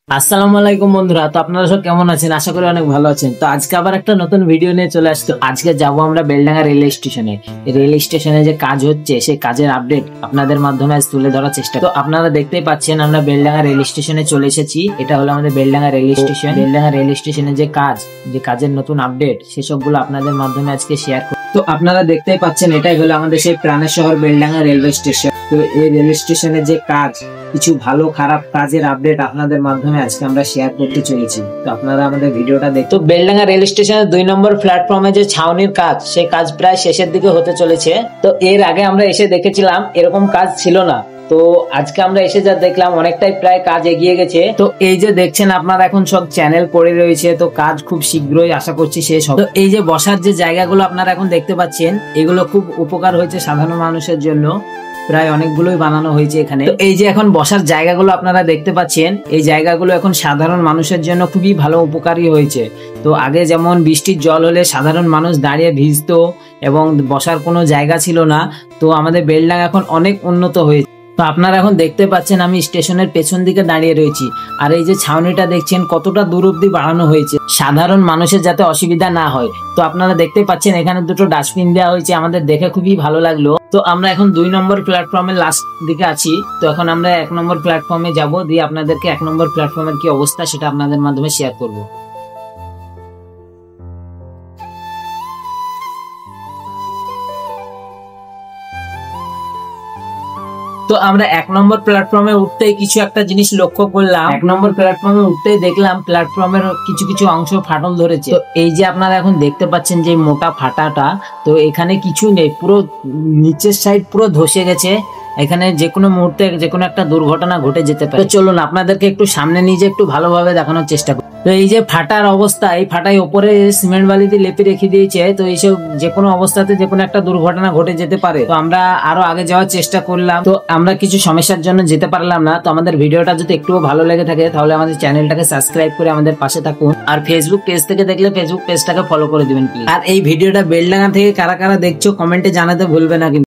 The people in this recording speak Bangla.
আসসালামু আলাইকুম বন্ধুরা। তো আপনারা সব কেমন আছেন? আশা করি অনেক ভালো আছেন। তো আজকে আবার একটা নতুন ভিডিও নিয়ে চলে আসতো। আজকে যাবো আমরা বেলডাঙ্গা রেল স্টেশনে। রেল স্টেশনে যে কাজ হচ্ছে সেই কাজের আপডেট আপনাদের মাধ্যমে আজ তুলে ধরার চেষ্টা। তো আপনারা দেখতেই পাচ্ছেন আমরা বেলডাঙ্গা রেল স্টেশনে চলে এসেছি। এটা হলো আমাদের Beldanga rail station. Beldanga rail স্টেশনে যে কাজের নতুন আপডেট সেসবগুলো আপনাদের মাধ্যমে আজকে শেয়ার করব। তো আপনারা দেখতেই পাচ্ছেন এটাই হলো আমাদের সেই প্রাণের শহর বেলডাঙ্গা রেলওয়ে স্টেশন। তো এই রেল স্টেশনে যে কিছু ভালো খারাপ কাজের আপডেট আপনাদের মাধ্যমে আজকে আমরা শেয়ার করতে চলেছি। তো আপনারা আমাদের ভিডিওটা দেখুন। তো বেলডাঙ্গা রেল স্টেশনের 2 নম্বর প্ল্যাটফর্মে যে ছাউনির কাজ, সেই কাজ প্রায় শেষের দিকে হতে চলেছে। তো এর আগে আমরা এসে দেখেছিলাম এরকম কাজ ছিল না। তো আজকে আমরা এসে যা দেখলাম অনেকটাই প্রায় কাজ এগিয়ে গেছে। তো এই যে দেখছেন আপনারা এখন সব চ্যানেল পড়ে রয়েছে। তো কাজ খুব শীঘ্রই আশা করছি শেষ হবে। তো এই যে বসার যে জায়গাগুলো আপনারা এখন দেখতে পাচ্ছেন এগুলো খুব উপকার হয়েছে সাধারণ মানুষের জন্য। প্রায় অনেকগুলোই বানানো হয়েছে এখানে। তো এই যে এখন বসার জায়গাগুলো আপনারা দেখতে পাচ্ছেন, এই জায়গাগুলো এখন সাধারণ মানুষের জন্য খুবই ভালো উপকারী হয়েছে। তো আগে যেমন বৃষ্টির জল হলে সাধারণ মানুষ দাঁড়িয়ে ভিজতো এবং বসার কোনো জায়গা ছিল না। তো আমাদের বেলডাঙ্গা এখন অনেক উন্নত হয়েছে। তো আপনারা এখন দেখতে পাচ্ছেন আমি স্টেশনের পেছন দিকে দাঁড়িয়ে রয়েছি। আর এই যে ছাউনিটা দেখছেন কতটা দূর অব্দি বাড়ানো হয়েছে সাধারণ মানুষের যাতে অসুবিধা না হয়। তো আপনারা দেখতে পাচ্ছেন এখানে দুটো ডাস্টবিন দেওয়া হয়েছে, আমাদের দেখে খুবই ভালো লাগলো। তো আমরা এখন 2 নম্বর প্ল্যাটফর্মের লাস্ট দিকে আছি। তো এখন আমরা 1 নম্বর প্ল্যাটফর্মে যাব, দিয়ে আপনাদেরকে 1 নম্বর প্ল্যাটফর্মের কি অবস্থা সেটা আপনাদের মাধ্যমে শেয়ার করব। তো আমরা 1 নম্বর প্ল্যাটফর্মে উঠতেই কিছু একটা জিনিস লক্ষ্য করলাম। 1 নম্বর প্ল্যাটফর্মে উঠতেই দেখলাম প্ল্যাটফর্মের কিছু কিছু অংশ ফাটল ধরেছে। তো এই যে আপনারা এখন দেখতে পাচ্ছেন যে মোটা ফাটাটা, তো এখানে কিছু নেই, পুরো নিচের সাইড পুরো ধসে গেছে। এখানে যে কোনো মুহূর্তে যে কোনো একটা দুর্ঘটনা ঘটে যেতে পারে। তো চলুন আপনাদেরকে একটু সামনে নিয়ে একটু ভালোভাবে দেখানোর চেষ্টা করি। তো এই যে ফাটার অবস্থা, এই ফাটাই ওপরে সিমেন্ট বালি দিয়ে লেপে রেখে দিয়েছে। তো এইসব যে কোনো অবস্থাতে যে কোনো একটা দুর্ঘটনা ঘটে যেতে পারে। তো আমরা আরো আগে যাওয়ার চেষ্টা করলাম, তো আমরা কিছু সমস্যার জন্য যেতে পারলাম না। তো আমাদের ভিডিওটা যদি একটুও ভালো লেগে থাকে তাহলে আমাদের চ্যানেলটাকে সাবস্ক্রাইব করে আমাদের পাশে থাকুন। আর ফেসবুক পেজ থেকে দেখলে ফেসবুক পেজটাকে ফলো করে দিবেন প্লিজ। আর এই ভিডিওটা বেলডাঙ্গা থেকে কারা কারা দেখছো কমেন্টে জানাতে ভুলবে না কিন্তু।